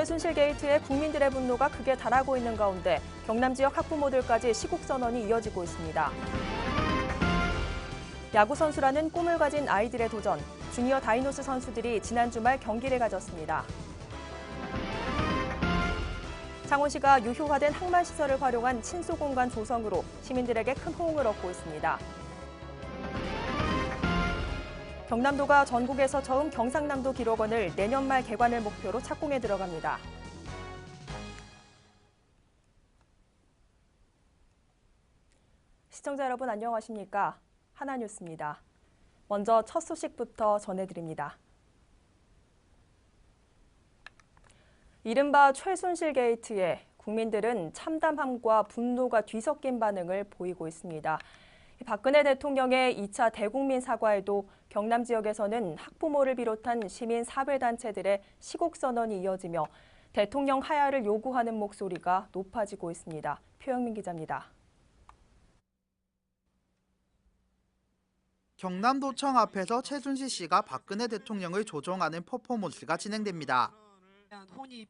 최순실 게이트에 국민들의 분노가 극에 달하고 있는 가운데 경남 지역 학부모들까지 시국 선언이 이어지고 있습니다. 야구 선수라는 꿈을 가진 아이들의 도전, 주니어 다이노스 선수들이 지난 주말 경기를 가졌습니다. 창원시가 유효화된 항만시설을 활용한 친수공간 조성으로 시민들에게 큰 호응을 얻고 있습니다. 경남도가 전국에서 처음 경상남도 기록원을 내년 말 개관을 목표로 착공에 들어갑니다. 시청자 여러분 안녕하십니까? 하나뉴스입니다. 먼저 첫 소식부터 전해드립니다. 이른바 최순실 게이트에 국민들은 참담함과 분노가 뒤섞인 반응을 보이고 있습니다. 박근혜 대통령의 2차 대국민 사과에도 경남 지역에서는 학부모를 비롯한 시민 사회단체들의 시국 선언이 이어지며 대통령 하야를 요구하는 목소리가 높아지고 있습니다. 표영민 기자입니다. 경남도청 앞에서 최순실 씨가 박근혜 대통령을 조종하는 퍼포먼스가 진행됩니다.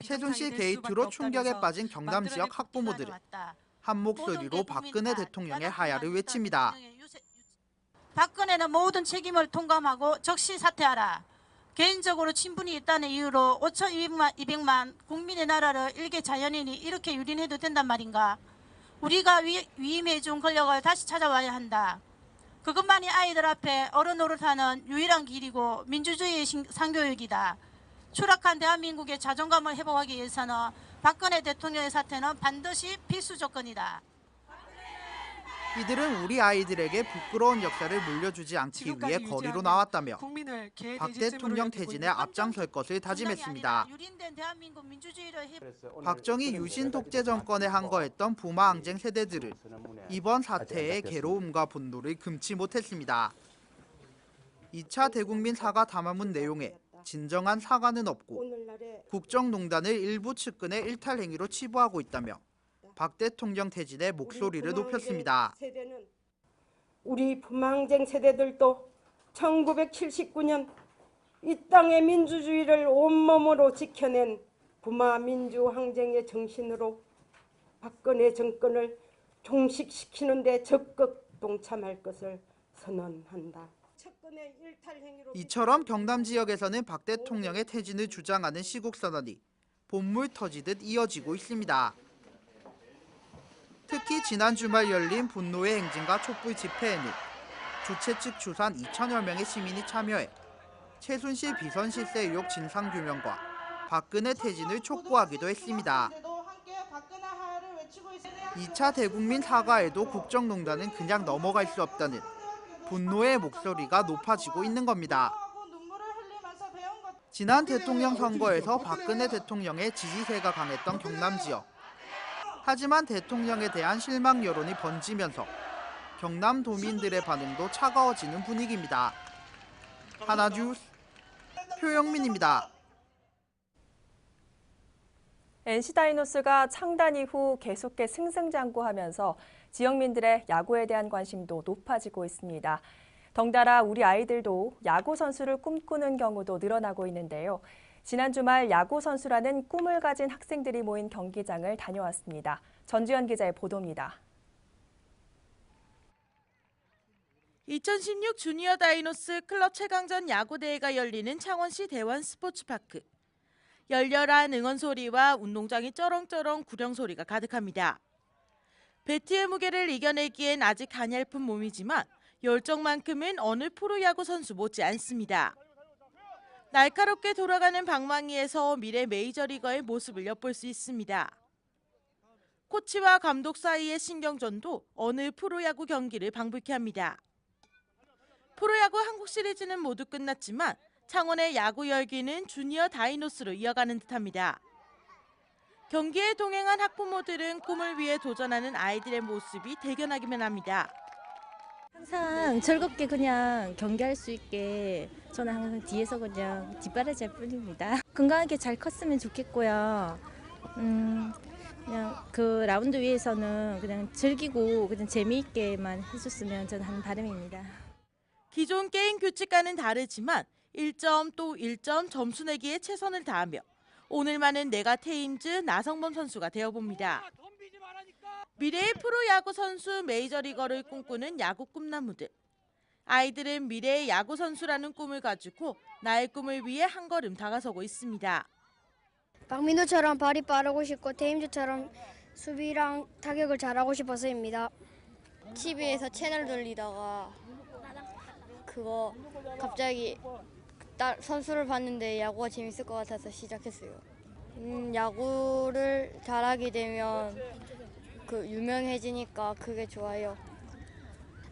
최순실 게이트로 충격에 빠진 경남 지역 학부모들은 한 목소리로 박근혜 대통령의 하야를 외칩니다. 박근혜는 모든 책임을 통감하고 즉시 사퇴하라. 개인적으로 친분이 있다는 이유로 5,200만 국민의 나라를 일개 자연인이 이렇게 유린해도 된단 말인가. 우리가 위임해준 권력을 다시 찾아와야 한다. 그것만이 아이들 앞에 어른 노릇하는 유일한 길이고 민주주의의 상교육이다. 추락한 대한민국의 자존감을 회복하기 위해서는 박근혜 대통령의 사퇴는 반드시 필수 조건이다. 이들은 우리 아이들에게 부끄러운 역사를 물려주지 않기 위해 거리로 나왔다며 박 대통령 퇴진에 앞장설 것을 다짐했습니다. 박정희 유신 독재 정권에 항거했던 부마항쟁 세대들은 이번 사태에 괴로움과 분노를 금치 못했습니다. 2차 대국민 사과 담화문 내용에 진정한 사과는 없고 국정농단을 일부 측근의 일탈 행위로 치부하고 있다며 박 대통령 퇴진에 목소리를 높였습니다. 우리 부마항쟁 세대들도 1979년 이 땅의 민주주의를 온몸으로 지켜낸 부마민주항쟁의 정신으로 박근혜 정권을 종식시키는 데 적극 동참할 것을 선언한다. 이처럼 경남 지역에서는 박 대통령의 퇴진을 주장하는 시국선언이 본물 터지듯 이어지고 있습니다. 특히 지난 주말 열린 분노의 행진과 촛불 집회에는 주최 측 추산 2천여 명의 시민이 참여해 최순실 비선 실세 의혹 진상규명과 박근혜 퇴진을 촉구하기도 했습니다. 2차 대국민 사과에도 국정농단은 그냥 넘어갈 수 없다는 분노의 목소리가 높아지고 있는 겁니다. 지난 대통령 선거에서 박근혜 대통령의 지지세가 강했던 경남 지역. 하지만 대통령에 대한 실망 여론이 번지면서 경남 도민들의 반응도 차가워지는 분위기입니다. 하나뉴스 표영민입니다. NC 다이노스가 창단 이후 계속해 승승장구하면서 지역민들의 야구에 대한 관심도 높아지고 있습니다. 덩달아 우리 아이들도 야구 선수를 꿈꾸는 경우도 늘어나고 있는데요. 지난 주말 야구 선수라는 꿈을 가진 학생들이 모인 경기장을 다녀왔습니다. 전주현 기자의 보도입니다. 2016 주니어 다이노스 클럽 최강전 야구대회가 열리는 창원시 대원 스포츠파크. 열렬한 응원 소리와 운동장이 쩌렁쩌렁 구령 소리가 가득합니다. 배트의 무게를 이겨내기엔 아직 가냘픈 몸이지만 열정만큼은 어느 프로야구 선수 못지 않습니다. 날카롭게 돌아가는 방망이에서 미래 메이저리거의 모습을 엿볼 수 있습니다. 코치와 감독 사이의 신경전도 어느 프로야구 경기를 방불케 합니다. 프로야구 한국 시리즈는 모두 끝났지만 창원의 야구 열기는 주니어 다이노스로 이어가는 듯합니다. 경기에 동행한 학부모들은 꿈을 위해 도전하는 아이들의 모습이 대견하기만 합니다. 항상 즐겁게 그냥 경기할 수 있게 저는 항상 뒤에서 그냥 뒷바라지할 뿐입니다. 건강하게 잘 컸으면 좋겠고요. 그냥 그 라운드 위에서는 그냥 즐기고 그냥 재미있게만 해줬으면 저는 하는 바람입니다. 기존 게임 규칙과는 다르지만 1점 또 1점 점수 내기에 최선을 다하며 오늘만은 내가 테임즈 나성범 선수가 되어봅니다. 미래의 프로야구 선수 메이저리거를 꿈꾸는 야구 꿈나무들. 아이들은 미래의 야구 선수라는 꿈을 가지고 나의 꿈을 위해 한 걸음 다가서고 있습니다. 박민호처럼 발이 빠르고 싶고 테임즈처럼 수비랑 타격을 잘하고 싶어서입니다. TV에서 채널 돌리다가 그거 갑자기 선수를 봤는데 야구가 재밌을 것 같아서 시작했어요. 야구를 잘하게 되면 유명해지니까 그게 좋아요.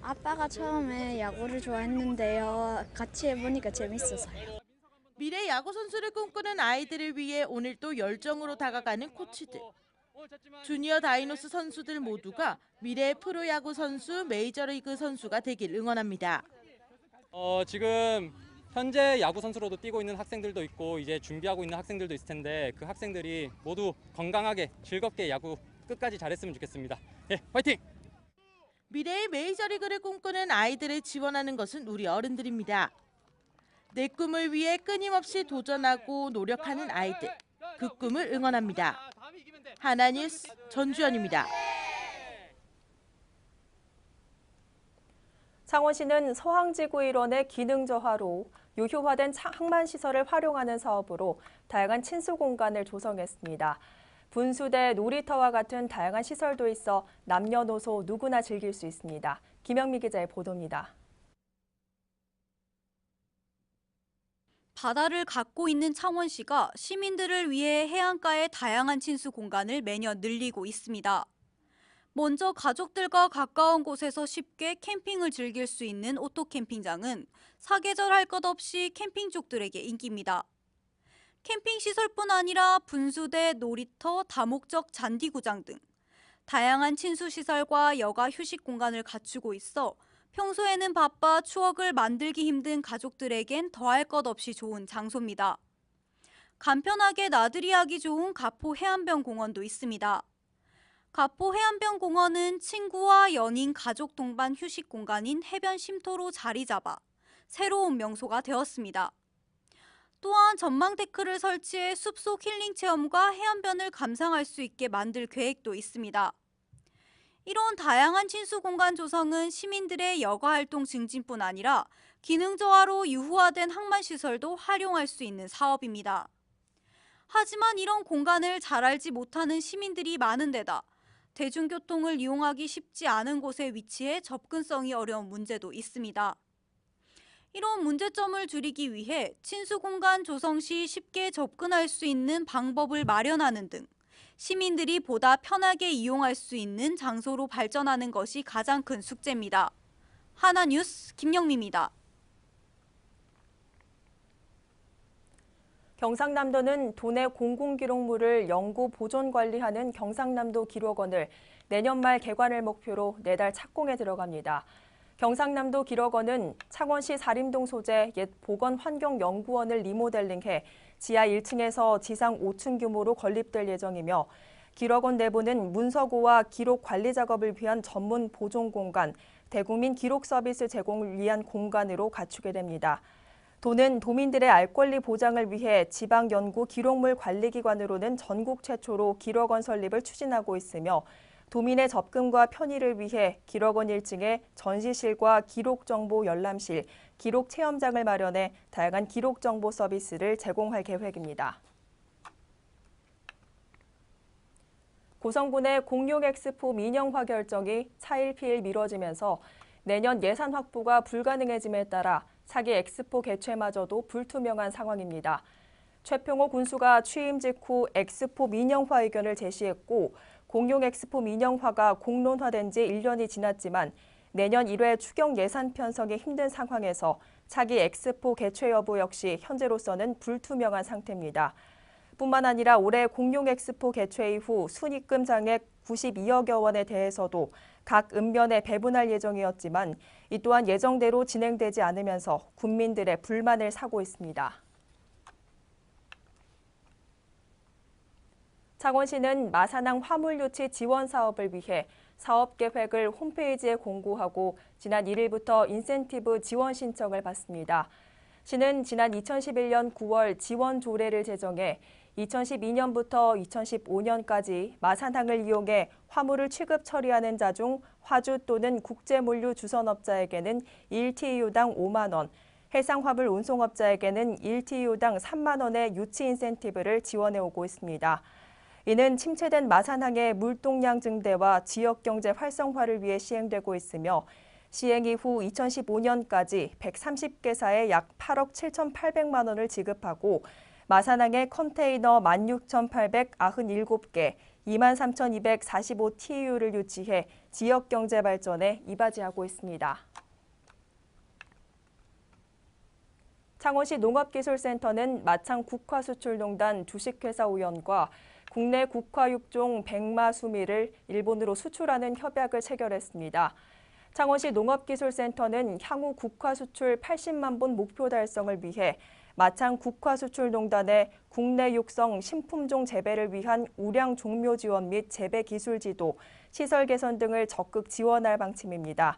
아빠가 처음에 야구를 좋아했는데요. 같이 해보니까 재밌어서요. 미래 야구 선수를 꿈꾸는 아이들을 위해 오늘 또 열정으로 다가가는 코치들. 주니어 다이노스 선수들 모두가 미래의 프로야구 선수, 메이저리그 선수가 되길 응원합니다. 지금 현재 야구 선수로도 뛰고 있는 학생들도 있고 이제 준비하고 있는 학생들도 있을 텐데 그 학생들이 모두 건강하게 즐겁게 야구 끝까지 잘했으면 좋겠습니다. 예, 화이팅! 미래의 메이저리그를 꿈꾸는 아이들을 지원하는 것은 우리 어른들입니다. 내 꿈을 위해 끊임없이 도전하고 노력하는 아이들, 그 꿈을 응원합니다. 하나뉴스 전주연입니다. 창원시는 서항지구 일원의 기능 저하로 유효화된 항만시설을 활용하는 사업으로 다양한 친수 공간을 조성했습니다. 분수대, 놀이터와 같은 다양한 시설도 있어 남녀노소 누구나 즐길 수 있습니다. 김영미 기자의 보도입니다. 바다를 갖고 있는 창원시가 시민들을 위해 해안가의 다양한 친수 공간을 매년 늘리고 있습니다. 먼저 가족들과 가까운 곳에서 쉽게 캠핑을 즐길 수 있는 오토캠핑장은 사계절 할 것 없이 캠핑족들에게 인기입니다. 캠핑 시설뿐 아니라 분수대, 놀이터, 다목적 잔디구장 등 다양한 친수 시설과 여가 휴식 공간을 갖추고 있어 평소에는 바빠 추억을 만들기 힘든 가족들에겐 더할 것 없이 좋은 장소입니다. 간편하게 나들이 하기 좋은 가포 해안변 공원도 있습니다. 가포 해안변 공원은 친구와 연인, 가족 동반 휴식 공간인 해변 쉼터로 자리 잡아 새로운 명소가 되었습니다. 또한 전망 데크를 설치해 숲속 힐링 체험과 해안변을 감상할 수 있게 만들 계획도 있습니다. 이런 다양한 친수 공간 조성은 시민들의 여가 활동 증진뿐 아니라 기능 저하로 유후화된 항만시설도 활용할 수 있는 사업입니다. 하지만 이런 공간을 잘 알지 못하는 시민들이 많은 데다 대중교통을 이용하기 쉽지 않은 곳에 위치해 접근성이 어려운 문제도 있습니다. 이런 문제점을 줄이기 위해 친수 공간 조성 시 쉽게 접근할 수 있는 방법을 마련하는 등 시민들이 보다 편하게 이용할 수 있는 장소로 발전하는 것이 가장 큰 숙제입니다. 하나뉴스 김영미입니다. 경상남도는 도내 공공기록물을 영구 보존 관리하는 경상남도 기록원을 내년 말 개관을 목표로 내달 착공에 들어갑니다. 경상남도 기록원은 창원시 사림동 소재 옛 보건환경연구원을 리모델링해 지하 1층에서 지상 5층 규모로 건립될 예정이며 기록원 내부는 문서고와 기록 관리 작업을 위한 전문 보존 공간, 대국민 기록 서비스 제공을 위한 공간으로 갖추게 됩니다. 도는 도민들의 알 권리 보장을 위해 지방연구 기록물 관리기관으로는 전국 최초로 기록원 설립을 추진하고 있으며 도민의 접근과 편의를 위해 기록원 1층에 전시실과 기록정보 열람실, 기록체험장을 마련해 다양한 기록정보 서비스를 제공할 계획입니다. 고성군의 공룡 엑스포 민영화 결정이 차일피일 미뤄지면서 내년 예산 확보가 불가능해짐에 따라 차기 엑스포 개최마저도 불투명한 상황입니다. 최평호 군수가 취임 직후 엑스포 민영화 의견을 제시했고 공룡 엑스포 민영화가 공론화된 지 1년이 지났지만 내년 1회 추경 예산 편성이 힘든 상황에서 차기 엑스포 개최 여부 역시 현재로서는 불투명한 상태입니다. 뿐만 아니라 올해 공룡 엑스포 개최 이후 순입금 장액 92억여 원에 대해서도 각 읍면에 배분할 예정이었지만 이 또한 예정대로 진행되지 않으면서 군민들의 불만을 사고 있습니다. 창원시는 마산항 화물유치 지원 사업을 위해 사업 계획을 홈페이지에 공고하고 지난 1일부터 인센티브 지원 신청을 받습니다. 시는 지난 2011년 9월 지원 조례를 제정해 2012년부터 2015년까지 마산항을 이용해 화물을 취급 처리하는 자 중 화주 또는 국제물류 주선업자에게는 1TU당 5만 원, 해상화물 운송업자에게는 1TU당 3만 원의 유치 인센티브를 지원해오고 있습니다. 이는 침체된 마산항의 물동량 증대와 지역경제 활성화를 위해 시행되고 있으며 시행 이후 2015년까지 130개사에 약 8억 7,800만 원을 지급하고 마산항에 컨테이너 16,897개, 23,245TU를 유치해 지역경제 발전에 이바지하고 있습니다. 창원시 농업기술센터는 마창 국화수출농단 주식회사 우연과 국내 국화육종 백마수미를 일본으로 수출하는 협약을 체결했습니다. 창원시 농업기술센터는 향후 국화 수출 80만 본 목표 달성을 위해 마창 국화수출농단의 국내 육성 신품종 재배를 위한 우량 종묘 지원 및 재배 기술 지도, 시설 개선 등을 적극 지원할 방침입니다.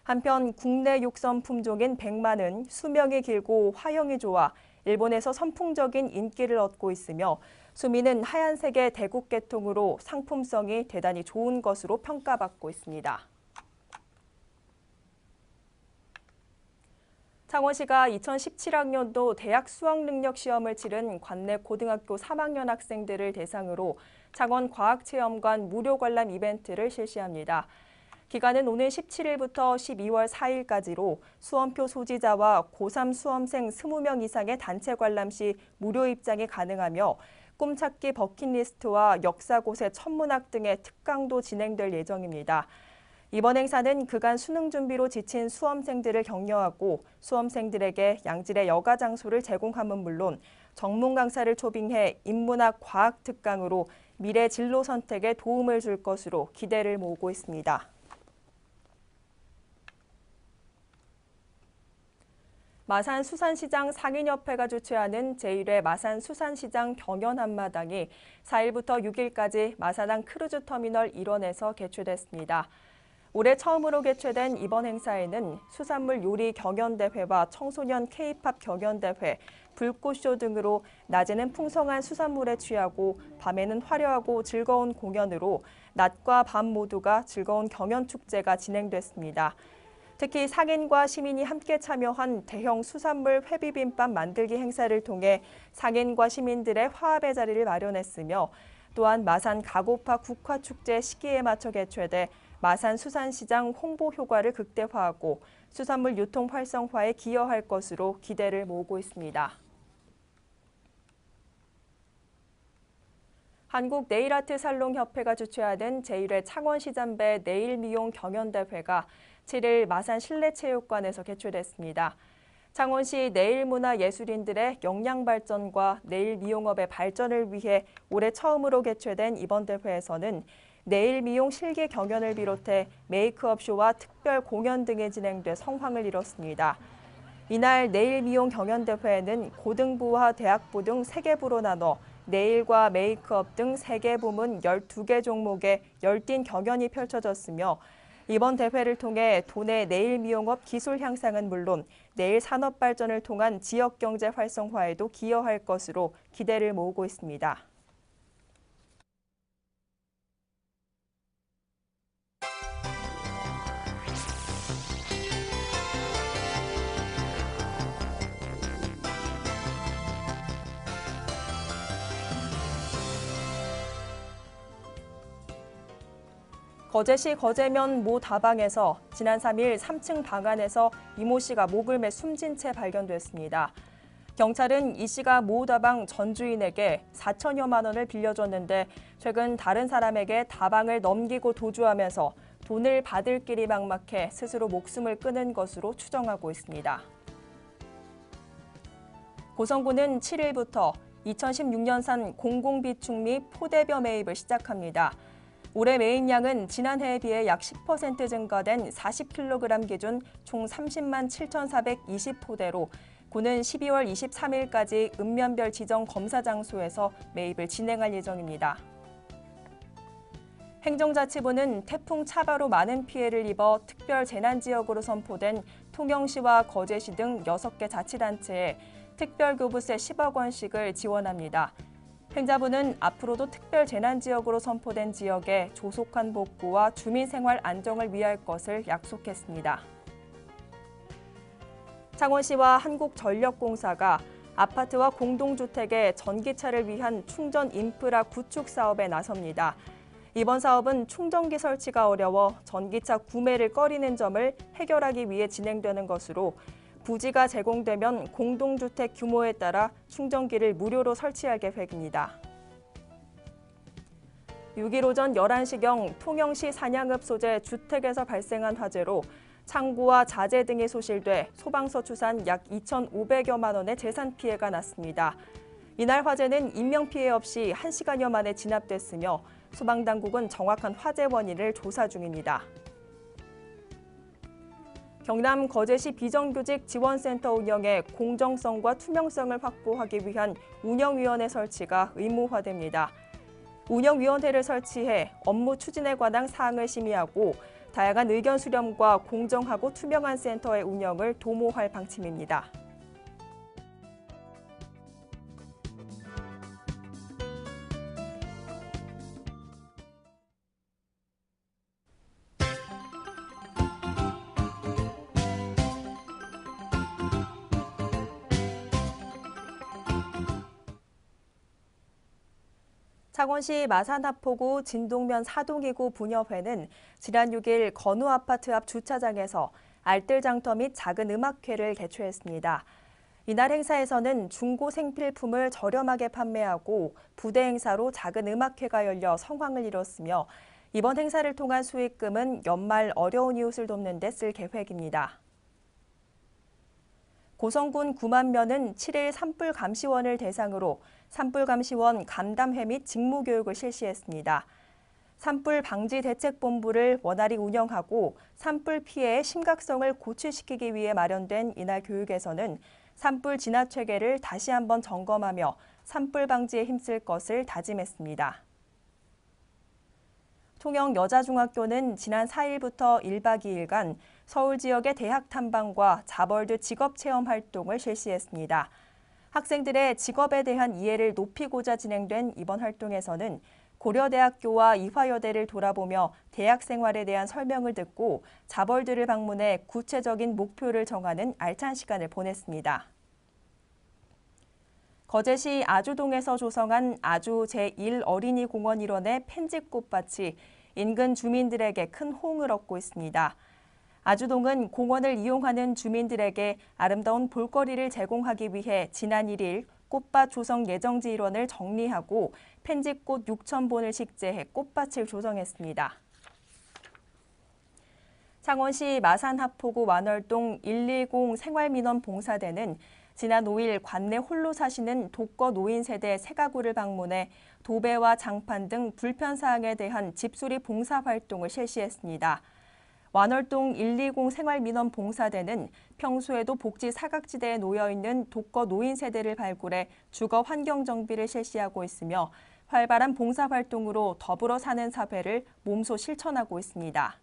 한편 국내 육성 품종인 백마는 수명이 길고 화형이 좋아 일본에서 선풍적인 인기를 얻고 있으며 수미는 하얀색의 대국 계통으로 상품성이 대단히 좋은 것으로 평가받고 있습니다. 창원시가 2017학년도 대학 수학능력 시험을 치른 관내 고등학교 3학년 학생들을 대상으로 창원과학체험관 무료 관람 이벤트를 실시합니다. 기간은 오늘 17일부터 12월 4일까지로 수험표 소지자와 고3 수험생 20명 이상의 단체 관람 시 무료 입장이 가능하며 꿈찾기 버킷리스트와 역사고세 천문학 등의 특강도 진행될 예정입니다. 이번 행사는 그간 수능 준비로 지친 수험생들을 격려하고 수험생들에게 양질의 여가 장소를 제공함은 물론 전문 강사를 초빙해 인문학 과학 특강으로 미래 진로 선택에 도움을 줄 것으로 기대를 모으고 있습니다. 마산수산시장 상인협회가 주최하는 제1회 마산수산시장 경연 한마당이 4일부터 6일까지 마산항 크루즈터미널 일원에서 개최됐습니다. 올해 처음으로 개최된 이번 행사에는 수산물 요리 경연대회와 청소년 K-팝 경연대회, 불꽃쇼 등으로 낮에는 풍성한 수산물에 취하고 밤에는 화려하고 즐거운 공연으로 낮과 밤 모두가 즐거운 경연축제가 진행됐습니다. 특히 상인과 시민이 함께 참여한 대형 수산물 회비빔밥 만들기 행사를 통해 상인과 시민들의 화합의 자리를 마련했으며 또한 마산 가고파 국화축제 시기에 맞춰 개최돼 마산 수산시장 홍보 효과를 극대화하고 수산물 유통 활성화에 기여할 것으로 기대를 모으고 있습니다. 한국네일아트살롱협회가 주최하는 제1회 창원시장배 네일미용 경연대회가 7일 마산 실내체육관에서 개최됐습니다. 창원시 네일문화예술인들의 역량 발전과 네일 미용업의 발전을 위해 올해 처음으로 개최된 이번 대회에서는 네일 미용 실기 경연을 비롯해 메이크업 쇼와 특별 공연 등이 진행돼 성황을 이뤘습니다. 이날 네일 미용 경연대회에는 고등부와 대학부 등 3개 부로 나눠 네일과 메이크업 등 3개 부문 12개 종목의 열띤 경연이 펼쳐졌으며 이번 대회를 통해 도내 네일 미용업 기술 향상은 물론 네일 산업 발전을 통한 지역 경제 활성화에도 기여할 것으로 기대를 모으고 있습니다. 거제시 거제면 모 다방에서 지난 3일 3층 방 안에서 이모 씨가 목을 매 숨진 채 발견됐습니다. 경찰은 이 씨가 모 다방 전 주인에게 4천여만 원을 빌려줬는데 최근 다른 사람에게 다방을 넘기고 도주하면서 돈을 받을 길이 막막해 스스로 목숨을 끊은 것으로 추정하고 있습니다. 고성군은 7일부터 2016년산 공공비축 및 포대벼 매입을 시작합니다. 올해 매입량은 지난해에 비해 약 10% 증가된 40kg 기준 총 30만 7,420포대로 군은 12월 23일까지 읍면별 지정 검사 장소에서 매입을 진행할 예정입니다. 행정자치부는 태풍 차바로 많은 피해를 입어 특별 재난지역으로 선포된 통영시와 거제시 등 6개 자치단체에 특별교부세 10억 원씩을 지원합니다. 행자부는 앞으로도 특별 재난지역으로 선포된 지역의 조속한 복구와 주민생활 안정을 위할 것을 약속했습니다. 창원시와 한국전력공사가 아파트와 공동주택의 전기차를 위한 충전 인프라 구축 사업에 나섭니다. 이번 사업은 충전기 설치가 어려워 전기차 구매를 꺼리는 점을 해결하기 위해 진행되는 것으로 부지가 제공되면 공동주택 규모에 따라 충전기를 무료로 설치할 계획입니다. 6일 오전 11시경 통영시 산양읍 소재 주택에서 발생한 화재로 창고와 자재 등이 소실돼 소방서 추산 약 2,500여만 원의 재산 피해가 났습니다. 이날 화재는 인명피해 없이 1시간여 만에 진압됐으며 소방당국은 정확한 화재 원인을 조사 중입니다. 경남 거제시 비정규직 지원센터 운영의 공정성과 투명성을 확보하기 위한 운영위원회 설치가 의무화됩니다. 운영위원회를 설치해 업무 추진에 관한 사항을 심의하고 다양한 의견 수렴과 공정하고 투명한 센터의 운영을 도모할 방침입니다. 창원시 마산하포구 진동면 사동이구 분협회는 지난 6일 건우 아파트 앞 주차장에서 알뜰장터 및 작은 음악회를 개최했습니다. 이날 행사에서는 중고 생필품을 저렴하게 판매하고 부대 행사로 작은 음악회가 열려 성황을 이뤘으며 이번 행사를 통한 수익금은 연말 어려운 이웃을 돕는 데 쓸 계획입니다. 고성군 9만 면은 7일 산불 감시원을 대상으로 산불 감시원 간담회 및 직무교육을 실시했습니다. 산불 방지 대책본부를 원활히 운영하고 산불 피해의 심각성을 고취시키기 위해 마련된 이날 교육에서는 산불 진화 체계를 다시 한번 점검하며 산불 방지에 힘쓸 것을 다짐했습니다. 통영여자중학교는 지난 4일부터 1박 2일간 서울 지역의 대학 탐방과 자벌드 직업체험 활동을 실시했습니다. 학생들의 직업에 대한 이해를 높이고자 진행된 이번 활동에서는 고려대학교와 이화여대를 돌아보며 대학 생활에 대한 설명을 듣고 자벌드를 방문해 구체적인 목표를 정하는 알찬 시간을 보냈습니다. 거제시 아주동에서 조성한 아주 제1어린이공원 일원의 펜지꽃밭이 인근 주민들에게 큰 호응을 얻고 있습니다. 아주동은 공원을 이용하는 주민들에게 아름다운 볼거리를 제공하기 위해 지난 1일 꽃밭 조성 예정지 일원을 정리하고 펜지꽃 6,000본을 식재해 꽃밭을 조성했습니다. 창원시 마산하포구 완월동 110 생활민원 봉사대는 지난 5일 관내 홀로 사시는 독거 노인 세대 3가구를 방문해 도배와 장판 등 불편사항에 대한 집수리 봉사 활동을 실시했습니다. 완월동 120 생활민원 봉사대는 평소에도 복지 사각지대에 놓여있는 독거 노인 세대를 발굴해 주거 환경 정비를 실시하고 있으며 활발한 봉사활동으로 더불어 사는 사회를 몸소 실천하고 있습니다.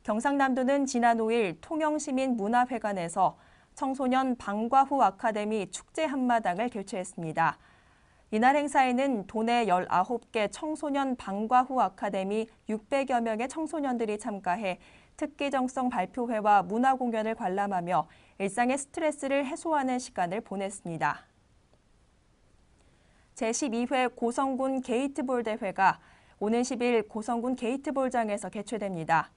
경상남도는 지난 5일 통영시민문화회관에서 청소년 방과후 아카데미 축제 한마당을 개최했습니다. 이날 행사에는 도내 19개 청소년 방과후 아카데미 600여 명의 청소년들이 참가해 특기정성 발표회와 문화공연을 관람하며 일상의 스트레스를 해소하는 시간을 보냈습니다. 제12회 고성군 게이트볼 대회가 오는 10일 고성군 게이트볼장에서 개최됩니다.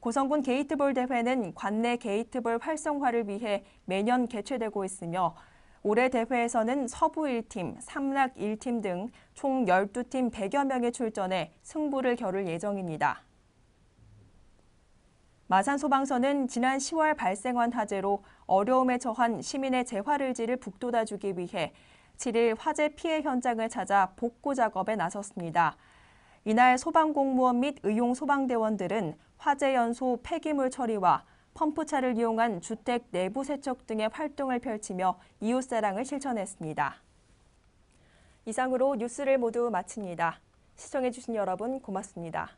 고성군 게이트볼 대회는 관내 게이트볼 활성화를 위해 매년 개최되고 있으며 올해 대회에서는 서부 1팀, 삼락 1팀 등 총 12팀 100여 명이 출전해 승부를 겨룰 예정입니다. 마산소방서는 지난 10월 발생한 화재로 어려움에 처한 시민의 재활의지를 북돋아주기 위해 7일 화재 피해 현장을 찾아 복구 작업에 나섰습니다. 이날 소방공무원 및 의용소방대원들은 화재 연소 폐기물 처리와 펌프차를 이용한 주택 내부 세척 등의 활동을 펼치며 이웃사랑을 실천했습니다. 이상으로 뉴스를 모두 마칩니다. 시청해주신 여러분 고맙습니다.